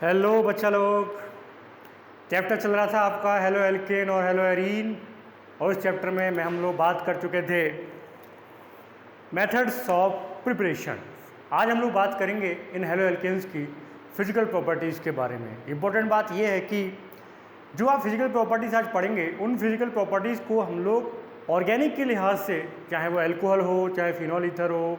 Hello बच्चा लोग। Chapter चल रहा था आपका हेलो एल्केन और हेलो एरीन, और इस चैप्टर में हम लोग बात कर चुके थे मेथड्स ऑफ प्रिपरेशन। आज हम लोग बात करेंगे इन हेलो एल्केन्स की फिजिकल प्रॉपर्टीज़ के बारे में। इम्पोर्टेंट बात यह है कि जो आप फिजिकल प्रॉपर्टीज़ आज पढ़ेंगे उन फिजिकल प्रॉपर्टीज़ को हम लोग ऑर्गेनिक के लिहाज से, चाहे वो अल्कोहल हो, चाहे फिनॉल ईथर हो,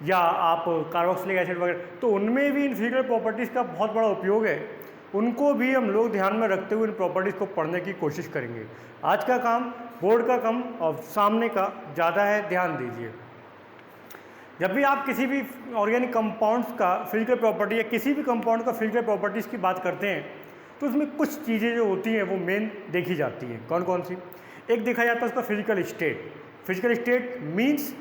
या आप कार्बोक्सिलिक एसिड वगैरह, तो उनमें भी इन फिजिकल प्रॉपर्टीज़ का बहुत बड़ा उपयोग है। उनको भी हम लोग ध्यान में रखते हुए इन प्रॉपर्टीज़ को पढ़ने की कोशिश करेंगे। आज का काम बोर्ड का कम और सामने का ज़्यादा है, ध्यान दीजिए। जब भी आप किसी भी ऑर्गेनिक कंपाउंड्स का फिजिकल प्रॉपर्टी या किसी भी कंपाउंड का फिजिकल प्रॉपर्टीज़ की बात करते हैं तो उसमें कुछ चीज़ें जो होती हैं वो मेन देखी जाती हैं। कौन कौन सी? एक देखा जाता है उसका physical state. Physical state means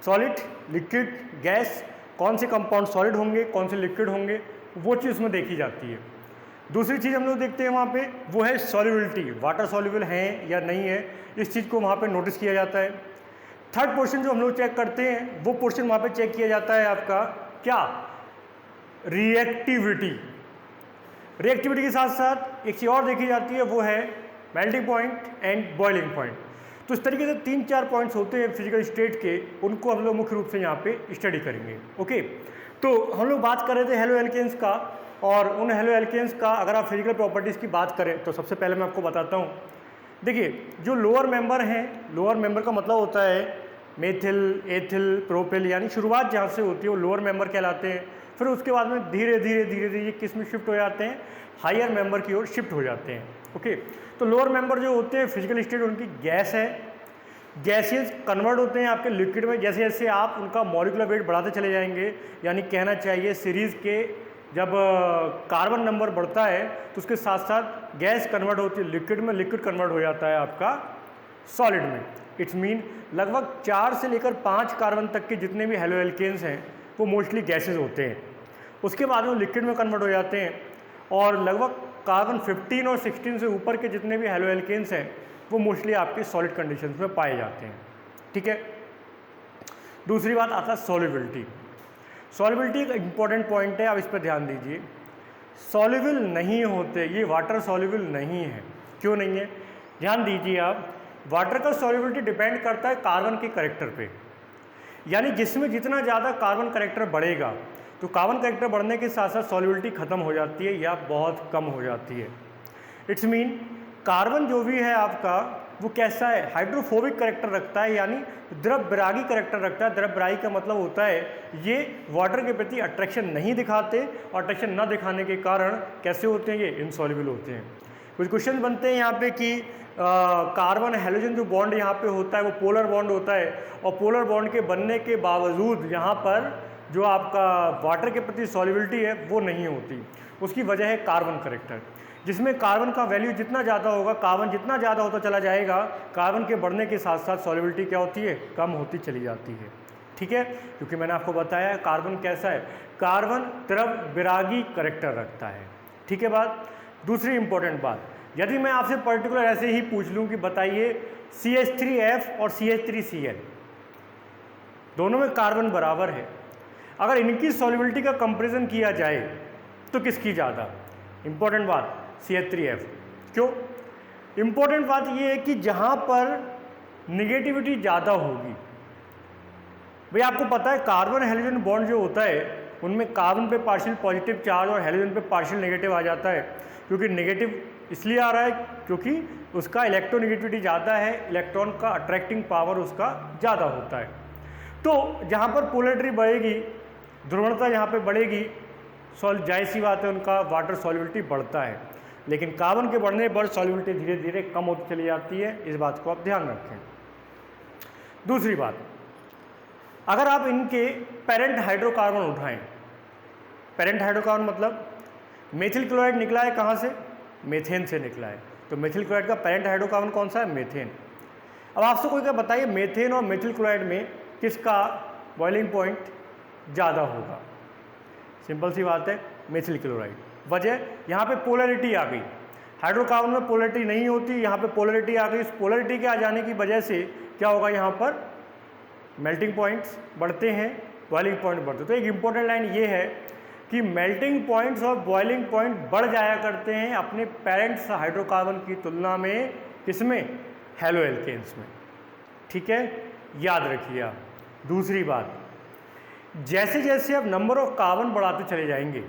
solid, liquid, gas, कौन से कंपाउंड सॉलिड होंगे, कौन से लिक्विड होंगे, वो चीज़ उसमें देखी जाती है। दूसरी चीज़ हम लोग देखते हैं वहाँ पे वो है सॉल्युबिलिटी, वाटर सॉल्युबल हैं या नहीं है, इस चीज़ को वहाँ पे नोटिस किया जाता है। थर्ड पोर्शन जो हम लोग चेक करते हैं वो पोर्शन वहाँ पे चेक किया जाता है आपका क्या? रिएक्टिविटी। रिएक्टिविटी के साथ साथ एक चीज़ और देखी जाती है वो है melting point and boiling point. तो इस तरीके से 3-4 पॉइंट्स होते हैं फिजिकल स्टेट के, उनको हम लोग मुख्य रूप से यहाँ पे स्टडी करेंगे। ओके, तो हम लोग बात कर रहे थे हेलो एल्केन्स का, और उन हेलो एल्केन्स का अगर आप फिजिकल प्रॉपर्टीज़ की बात करें तो सबसे पहले मैं आपको बताता हूँ। देखिए, जो लोअर मेंबर हैं, लोअर मेंबर का मतलब होता है मेथिल, एथिल, प्रोपिल, यानी शुरुआत जहाँ से होती है वो लोअर मेंबर कहलाते हैं। फिर उसके बाद में धीरे धीरे ये किस में शिफ्ट हो जाते हैं? हायर मेंबर की ओर शिफ्ट हो जाते हैं। ओके, तो लोअर मेंबर जो होते हैं फिजिकल स्टेट उनकी गैस है, गैसेस कन्वर्ट होते हैं आपके लिक्विड में जैसे जैसे आप उनका मॉलिक्यूलर वेट बढ़ाते चले जाएंगे। यानी कहना चाहिए सीरीज़ के जब कार्बन नंबर बढ़ता है तो उसके साथ साथ गैस कन्वर्ट होती है लिक्विड में, लिक्विड कन्वर्ट हो जाता है आपका सॉलिड में। इट्स मीन लगभग 4 से लेकर 5 कार्बन तक के जितने भी हेलो एल्केन्स हैं वो मोस्टली गैसेज होते हैं। उसके बाद वो लिक्विड में कन्वर्ट हो जाते हैं, और लगभग कार्बन 15 और 16 से ऊपर के जितने भी हेलो एल्केन्स हैं वो मोस्टली आपके सॉलिड कंडीशंस में पाए जाते हैं। ठीक है, दूसरी बात आता है सॉल्युबिलिटी। सॉल्युबिलिटी एक इंपॉर्टेंट पॉइंट है, आप इस पर ध्यान दीजिए। सॉल्युबल नहीं होते, ये वाटर सॉल्युबल नहीं है। क्यों नहीं है? ध्यान दीजिए आप, वाटर का सॉल्युबिलिटी डिपेंड करता है कार्बन के करेक्टर पे। यानी जिसमें जितना ज़्यादा कार्बन करेक्टर बढ़ेगा तो कार्बन करेक्टर बढ़ने के साथ साथ सॉल्युबिलिटी खत्म हो जाती है या बहुत कम हो जाती है। इट्स मीन कार्बन जो भी है आपका वो कैसा है? हाइड्रोफोबिक करेक्टर रखता है, यानी द्रव्यरागी करेक्टर रखता है। द्रव्यरागी का मतलब होता है ये वाटर के प्रति अट्रैक्शन नहीं दिखाते, और अट्रैक्शन न दिखाने के कारण कैसे होते हैं? ये इनसॉल्युबल होते हैं। कुछ क्वेश्चन बनते हैं यहाँ पे कि कार्बन हेलोजन जो बॉन्ड यहाँ पे होता है वो पोलर बॉन्ड होता है, और पोलर बॉन्ड के बनने के बावजूद यहाँ पर जो आपका वाटर के प्रति सॉल्युबिलिटी है वो नहीं होती। उसकी वजह है कार्बन करेक्टर, जिसमें कार्बन का वैल्यू जितना ज़्यादा होगा, कार्बन जितना ज़्यादा होता चला जाएगा, कार्बन के बढ़ने के साथ साथ सॉल्युबिलिटी क्या होती है? कम होती चली जाती है। ठीक है, क्योंकि मैंने आपको बताया कार्बन कैसा है, कार्बन द्रव्यरागी करेक्टर रखता है। ठीक है बात। दूसरी इंपॉर्टेंट बात, यदि मैं आपसे पर्टिकुलर ऐसे ही पूछ लूँ कि बताइए CH3F और CH3Cl दोनों में कार्बन बराबर है, अगर इनकी सॉल्युबिलिटी का कंपैरिजन किया जाए तो किसकी ज़्यादा? इंपॉर्टेंट बात, CH3F। क्यों? इंपॉर्टेंट बात यह है कि जहाँ पर निगेटिविटी ज़्यादा होगी, भाई आपको पता है कार्बन हेलोजन बॉन्ड जो होता है उनमें कार्बन पे पार्शियल पॉजिटिव चार्ज और हेलोजन पे पार्शियल नेगेटिव आ जाता है। क्योंकि नेगेटिव इसलिए आ रहा है क्योंकि उसका इलेक्ट्रोनेगेटिविटी ज़्यादा है, इलेक्ट्रॉन का अट्रैक्टिंग पावर उसका ज़्यादा होता है। तो जहाँ पर पोलैरिटी बढ़ेगी, ध्रुवणता यहाँ पे बढ़ेगी, जाहिर सी बात है उनका वाटर सॉल्युबिलिटी बढ़ता है। लेकिन कार्बन के बढ़ने पर सॉल्युबिलिटी धीरे धीरे कम होती चली जाती है। इस बात को आप ध्यान रखें। दूसरी बात, अगर आप इनके पेरेंट हाइड्रोकार्बन उठाएं, पेरेंट हाइड्रोकार्बन मतलब मेथिल क्लोराइड निकला है कहाँ से? मेथेन से निकला है। तो मेथिल क्लोराइड का पेरेंट हाइड्रोकार्बन कौन सा है? मेथेन। अब आपसे कोई क्या बताइए मेथेन और मेथिल क्लोराइड में किसका बॉइलिंग पॉइंट ज़्यादा होगा? सिंपल सी बात है, मेथिल क्लोराइड। वजह, यहाँ पे पोलैरिटी आ गई। हाइड्रोकार्बन में पोलैरिटी नहीं होती, यहाँ पे पोलैरिटी आ गई। इस पोलैरिटी के आ जाने की वजह से क्या होगा? यहाँ पर मेल्टिंग पॉइंट्स बढ़ते हैं, बॉइलिंग पॉइंट बढ़ते हैं। तो एक इंपॉर्टेंट लाइन ये है कि मेल्टिंग पॉइंट्स और बॉइलिंग पॉइंट बढ़ जाया करते हैं अपने पेरेंट्स हाइड्रोकार्बन की तुलना में, किसमें? हेलो एल्केन्स में। ठीक है, याद रखिए आप। दूसरी बात, जैसे जैसे आप नंबर ऑफ कार्बन बढ़ाते चले जाएंगे,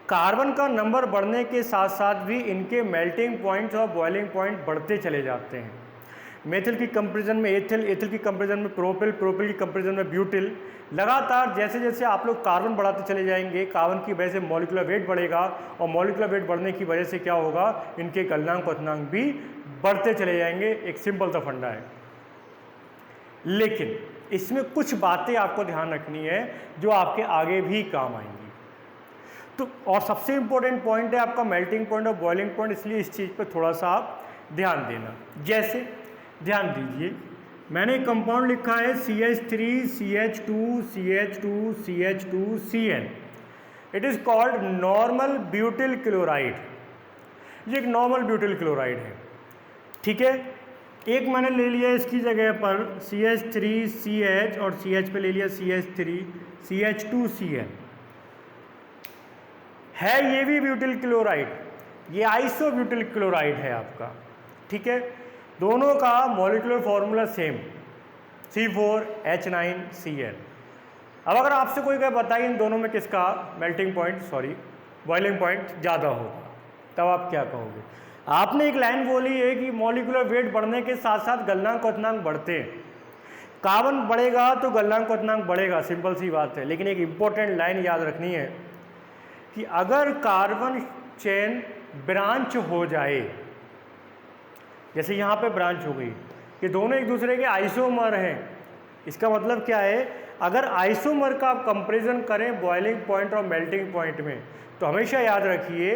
कार्बन का नंबर बढ़ने के साथ साथ भी इनके मेल्टिंग पॉइंट्स और बॉइलिंग पॉइंट बढ़ते चले जाते हैं। मेथिल की कंपैरिजन में एथिल, एथिल की कंपैरिजन में प्रोपिल, प्रोपिल की कंपैरिजन में ब्यूटिल। लगातार जैसे जैसे आप लोग कार्बन बढ़ाते चले जाएंगे, कार्बन की वजह से मॉलिक्यूलर वेट बढ़ेगा और मॉलिक्यूलर वेट बढ़ने की वजह से क्या होगा, इनके गलनांक क्वथनांक भी बढ़ते चले जाएंगे। एक सिंपल सा फंडा है। लेकिन इसमें कुछ बातें आपको ध्यान रखनी है जो आपके आगे भी काम आएंगी। तो और सबसे इंपॉर्टेंट पॉइंट है आपका मेल्टिंग पॉइंट और बॉइलिंग पॉइंट, इसलिए इस चीज़ पर थोड़ा सा आप ध्यान देना। जैसे ध्यान दीजिए, मैंने एक कंपाउंड लिखा है CH3 CH2 CH2 CH2 CN। It is called normal butyl chloride. ये एक नॉर्मल ब्यूटिल क्लोराइड है। ठीक है, एक मैंने ले लिया इसकी जगह पर CH3CH और CH पे ले लिया CH3 CH2CN। है ये भी ब्यूटिल क्लोराइड, ये आइसो ब्यूटिल क्लोराइड है आपका। ठीक है, दोनों का मॉलिक्यूलर फॉर्मूला सेम, C4H9Cl। अब अगर आपसे कोई कहे बताइए इन दोनों में किसका मेल्टिंग पॉइंट बॉइलिंग पॉइंट ज़्यादा होगा, तब आप क्या कहोगे? आपने एक लाइन बोली है कि मॉलिक्यूलर वेट बढ़ने के साथ साथ गलनांक क्वथनांक बढ़ते हैं। कार्बन बढ़ेगा तो गलनांक क्वथनांक बढ़ेगा, सिंपल सी बात है। लेकिन एक इंपॉर्टेंट लाइन याद रखनी है कि अगर कार्बन चेन ब्रांच हो जाए, जैसे यहाँ पे ब्रांच हो गई, ये दोनों एक दूसरे के आइसोमर हैं। इसका मतलब क्या है, अगर आइसोमर का आप कंपैरिजन करें बॉइलिंग पॉइंट और मेल्टिंग पॉइंट में, तो हमेशा याद रखिए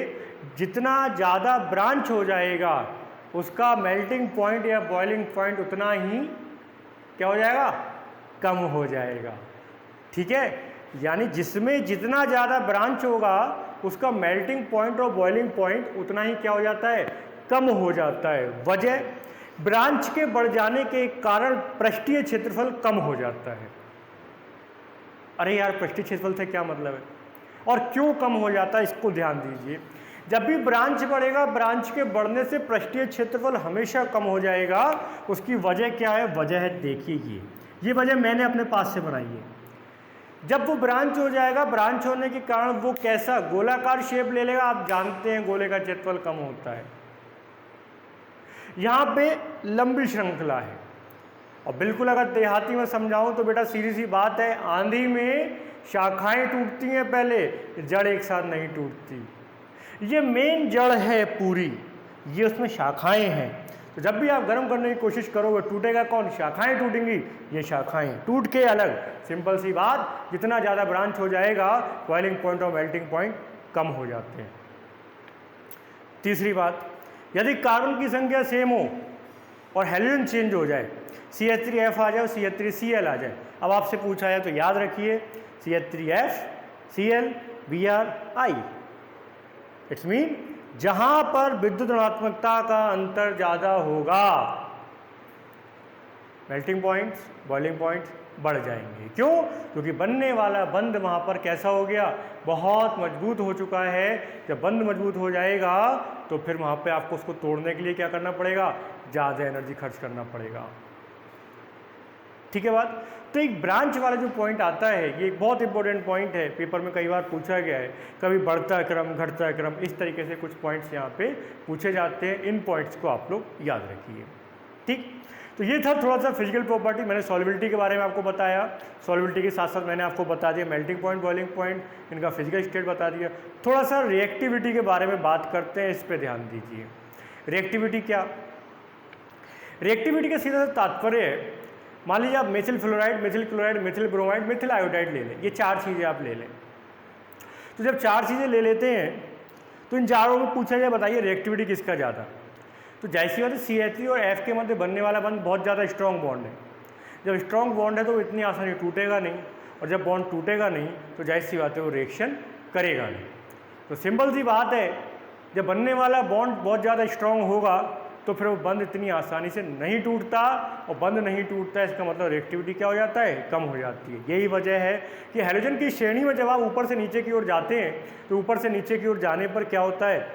जितना ज़्यादा ब्रांच हो जाएगा उसका मेल्टिंग पॉइंट या बॉइलिंग पॉइंट उतना ही क्या हो जाएगा, कम हो जाएगा। ठीक है, यानी जिसमें जितना ज़्यादा ब्रांच होगा उसका मेल्टिंग पॉइंट और बॉइलिंग पॉइंट उतना ही क्या हो जाता है, कम हो जाता है। वजह, ब्रांच के बढ़ जाने के कारण पृष्ठीय क्षेत्रफल कम हो जाता है। अरे यार, पृष्ठीय क्षेत्रफल से क्या मतलब है और क्यों कम हो जाता है, इसको ध्यान दीजिए। जब भी ब्रांच बढ़ेगा, ब्रांच के बढ़ने से पृष्ठीय क्षेत्रफल हमेशा कम हो जाएगा। उसकी वजह क्या है, वजह है देखिए, ये वजह मैंने अपने पास से बनाई है। जब वो ब्रांच हो जाएगा, ब्रांच होने के कारण वो कैसा गोलाकार शेप ले लेगा। आप जानते हैं गोले का क्षेत्रफल कम होता है। यहाँ पे लंबी श्रृंखला है, और बिल्कुल अगर देहाती में समझाऊं तो बेटा सीधी सी बात है, आंधी में शाखाएं टूटती हैं पहले, जड़ एक साथ नहीं टूटती। ये मेन जड़ है पूरी, ये उसमें शाखाएं हैं। तो जब भी आप गर्म करने की कोशिश करोगे, टूटेगा कौन, शाखाएं टूटेंगी। ये शाखाएं टूट के अलग, सिंपल सी बात, जितना ज़्यादा ब्रांच हो जाएगा बॉइलिंग पॉइंट और मेल्टिंग पॉइंट कम हो जाते हैं। तीसरी बात, यदि कार्बन की संख्या सेम हो और हाइड्रोजन चेंज हो जाए, CH3F आ जाए और CH3Cl आ जाए, अब आपसे पूछा है तो याद रखिए CH3FCl Br I। It's mean जहां पर विद्युत ऋणात्मकता का अंतर ज़्यादा होगा, मेल्टिंग पॉइंट्स बॉइलिंग पॉइंट्स बढ़ जाएंगे। क्यों? क्योंकि बनने वाला बंध वहाँ पर कैसा हो गया, बहुत मजबूत हो चुका है। जब बंध मजबूत हो जाएगा तो फिर वहाँ पे आपको उसको तोड़ने के लिए क्या करना पड़ेगा, ज़्यादा एनर्जी खर्च करना पड़ेगा। ठीक है बात। तो एक ब्रांच वाला जो पॉइंट आता है, ये एक बहुत इंपॉर्टेंट पॉइंट है, पेपर में कई बार पूछा गया है। कभी बढ़ता क्रम, घटता क्रम, इस तरीके से कुछ पॉइंट्स यहाँ पे पूछे जाते हैं। इन पॉइंट्स को आप लोग याद रखिए। ठीक, तो ये था थोड़ा सा फिजिकल प्रॉपर्टी। मैंने सॉल्युबिलिटी के बारे में आपको बताया, सॉल्युबिलिटी के साथ साथ मैंने आपको बता दिया मेल्टिंग पॉइंट, बॉइलिंग पॉइंट, इनका फिजिकल स्टेट बता दिया। थोड़ा सा रिएक्टिविटी के बारे में बात करते हैं, इस पर ध्यान दीजिए। रिएक्टिविटी क्या, रिएक्टिविटी का सीधा सा तात्पर्य है, मान लीजिए आप methyl fluoride, methyl chloride, methyl bromide, methyl iodide ले लें, ये चार चीज़ें आप ले लें। तो जब चार चीज़ें ले लेते हैं तो इन चारों में पूछा जाए बताइए रिएक्टिविटी किसका ज़्यादा, तो जाहिर सी बात है CH3 और F के मध्य बनने वाला बंध बहुत ज़्यादा स्ट्रॉन्ग बॉन्ड है। जब स्ट्रॉन्ग बॉन्ड है तो इतनी आसानी टूटेगा नहीं, और जब बॉन्ड टूटेगा नहीं तो जाहिर सी बात है वो रिएक्शन करेगा नहीं। तो सिंपल सी बात है, जब बनने वाला बॉन्ड बहुत ज़्यादा स्ट्रॉन्ग होगा तो फिर वो बंध इतनी आसानी से नहीं टूटता, और बंध नहीं टूटता इसका मतलब रिएक्टिविटी क्या हो जाता है, कम हो जाती है। यही वजह है कि हैलोजन की श्रेणी में जब आप ऊपर से नीचे की ओर जाते हैं तो ऊपर से नीचे की ओर जाने पर क्या होता है,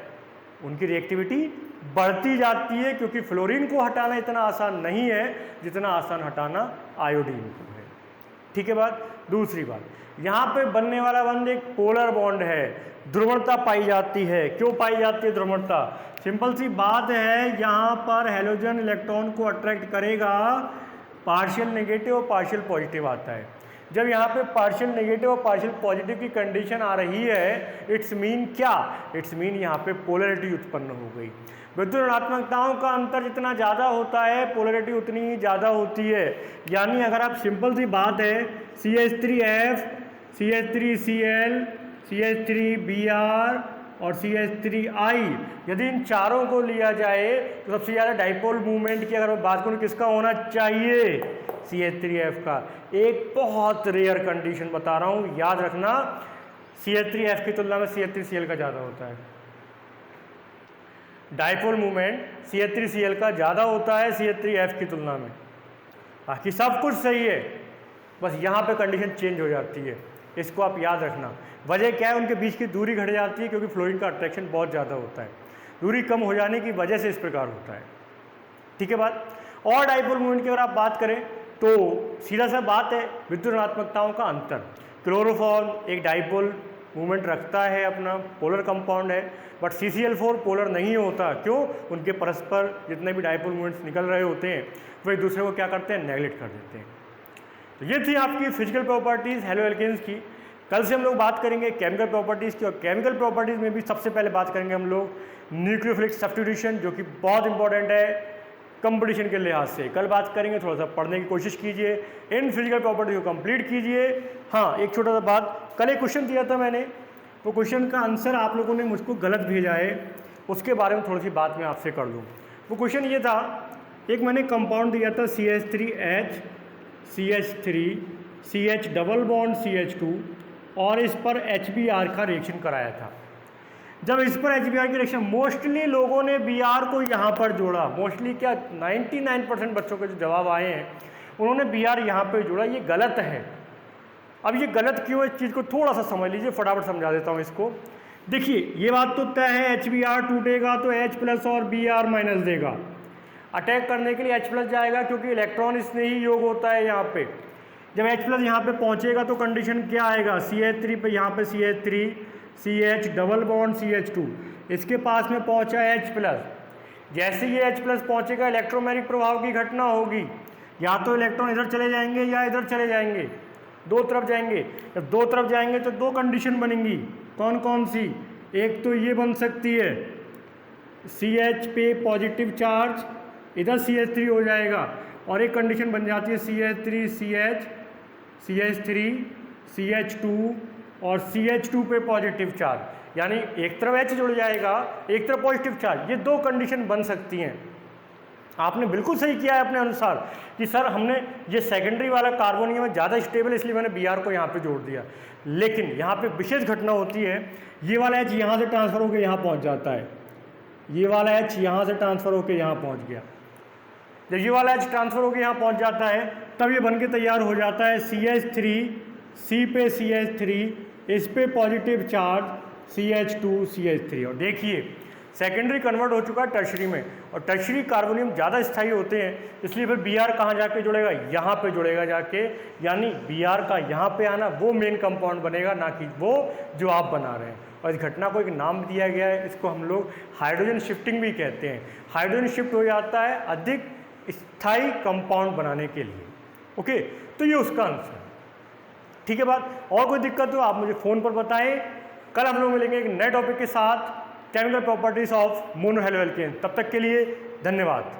उनकी रिएक्टिविटी बढ़ती जाती है, क्योंकि फ्लोरीन को हटाना इतना आसान नहीं है जितना आसान हटाना आयोडीन को है। ठीक है बात। दूसरी बात, यहाँ पे बनने वाला बंध एक पोलर बॉन्ड है, ध्रुवणता पाई जाती है। क्यों पाई जाती है ध्रुवणता? सिंपल सी बात है, यहाँ पर हैलोजन इलेक्ट्रॉन को अट्रैक्ट करेगा, पार्शियल नेगेटिव और पार्शियल पॉजिटिव आता है। जब यहाँ पे पार्शियल नेगेटिव और पार्शियल पॉजिटिव की कंडीशन आ रही है, इट्स मीन क्या, इट्स मीन यहाँ पे पोलरिटी उत्पन्न हो गई। विद्युत ऋणात्मकताओं का अंतर जितना ज़्यादा होता है, पोलरिटी उतनी ही ज़्यादा होती है। यानी अगर आप सिंपल सी बात है CH3F, CH3Cl, CH3Br और CH3I, यदि इन चारों को लिया जाए तो सबसे ज़्यादा डाइपोल मूवमेंट की अगर मैं बात करूँ किसका होना चाहिए, CH3F का। एक बहुत रेयर कंडीशन बता रहा हूँ, याद रखना, CH3F की तुलना में CH3Cl का ज़्यादा होता है। डाइपोल मूवमेंट CH3Cl का ज़्यादा होता है CH3F की तुलना में। बाकी सब कुछ सही है, बस यहाँ पे कंडीशन चेंज हो जाती है, इसको आप याद रखना। वजह क्या है, उनके बीच की दूरी घट जाती है, क्योंकि फ्लोरीन का अट्रैक्शन बहुत ज़्यादा होता है। दूरी कम हो जाने की वजह से इस प्रकार होता है। ठीक है बात। और डाइपोल मूवमेंट की अगर आप बात करें तो सीधा सा बात है, विद्युत ऋणात्मकताओं का अंतर। क्लोरोफॉर्म एक डाइपोल मूवमेंट रखता है, अपना पोलर कंपाउंड है, बट CCl4 पोलर नहीं होता। क्यों? उनके परस्पर जितने भी डाइपोल मूवमेंट्स निकल रहे होते हैं वो एक दूसरे को क्या करते हैं, नेगलेक्ट कर देते हैं। तो ये थी आपकी फिजिकल प्रॉपर्टीज़ हेलो एल्केन्स की। कल से हम लोग बात करेंगे केमिकल प्रॉपर्टीज़ की, और केमिकल प्रॉपर्टीज़ में भी सबसे पहले बात करेंगे हम लोग न्यूक्लियोफिलिक सब्स्टिट्यूशन, जो कि बहुत इंपॉर्टेंट है कंपटीशन के लिहाज से। कल बात करेंगे, थोड़ा सा पढ़ने की कोशिश कीजिए, इन फिजिकल प्रॉपर्टी को कंप्लीट कीजिए। हाँ, एक छोटा सा बात, कल एक क्वेश्चन दिया था मैंने, वो क्वेश्चन का आंसर आप लोगों ने मुझको गलत भेजा है, उसके बारे में थोड़ी सी बात मैं आपसे कर दूँ। वो क्वेश्चन ये था, एक मैंने कंपाउंड दिया था CH3H, CH3, CH double bond CH2, और इस पर HBr का रिएक्शन कराया था। जब इस पर HBr की रिएक्शन, मोस्टली लोगों ने Br को यहाँ पर जोड़ा, मोस्टली क्या 99% बच्चों के जो जवाब आए हैं उन्होंने Br यहाँ पर जोड़ा। ये गलत है। अब ये गलत क्यों है, इस चीज़ को थोड़ा सा समझ लीजिए, फटाफट समझा देता हूँ इसको। देखिए, ये बात तो तय है, HBr टूटेगा तो H प्लस और Br माइनस देगा। अटैक करने के लिए H प्लस जाएगा, क्योंकि इलेक्ट्रॉन इसमें ही योग होता है यहाँ पे। जब H प्लस यहाँ पे पहुँचेगा तो कंडीशन क्या आएगा, CH3 पे यहाँ पे CH3, CH double bond CH2, इसके पास में पहुँचा H प्लस। जैसे ये H प्लस पहुँचेगा, इलेक्ट्रोमैग्नेटिक प्रभाव की घटना होगी, या तो इलेक्ट्रॉन इधर चले जाएंगे या इधर चले जाएंगे, दो तरफ जाएंगे। जब दो तरफ जाएंगे तो दो कंडीशन बनेंगी। कौन कौन सी? एक तो ये बन सकती है, CH पे पॉजिटिव चार्ज, इधर CH3 हो जाएगा, और एक कंडीशन बन जाती है CH3 CH, CH3 CH2 और CH2 पे पॉजिटिव चार्ज, यानी एक तरफ H जुड़ जाएगा, एक तरफ पॉजिटिव चार्ज। ये दो कंडीशन बन सकती हैं। आपने बिल्कुल सही किया है अपने अनुसार कि सर हमने ये सेकेंडरी वाला कार्बोनियम है ज़्यादा स्टेबल, इसलिए मैंने Br को यहाँ पे जोड़ दिया। लेकिन यहाँ पे विशेष घटना होती है, ये वाला H यहाँ से ट्रांसफ़र होकर यहाँ पहुँच जाता है, ये वाला H यहाँ से ट्रांसफ़र होकर यहाँ पहुँच गया। जब ये वाला H ट्रांसफ़र होकर यहाँ पहुँच जाता है तब ये बन के तैयार हो जाता है CH3, C पे CH3, इस पे पॉजिटिव चार्ज CH2 CH3। और देखिए सेकेंडरी कन्वर्ट हो चुका है टर्शरी में, और टर्शरी कार्बोनियम ज़्यादा स्थायी होते हैं, इसलिए फिर Br कहाँ जाके जुड़ेगा, यहाँ पे जुड़ेगा जाके। यानी Br का यहाँ पे आना वो मेन कंपाउंड बनेगा, ना कि वो जो आप बना रहे हैं। और इस घटना को एक नाम दिया गया है, इसको हम लोग हाइड्रोजन शिफ्टिंग भी कहते हैं। हाइड्रोजन शिफ्ट हो जाता है अधिक स्थायी कंपाउंड बनाने के लिए। ओके, तो ये उसका आंसर। ठीक है बात। और कोई दिक्कत हो आप मुझे फ़ोन पर बताएं। कल हम लोग मिलेंगे एक नए टॉपिक के साथ, chemical properties of mono halo alkane. तब तक के लिए धन्यवाद।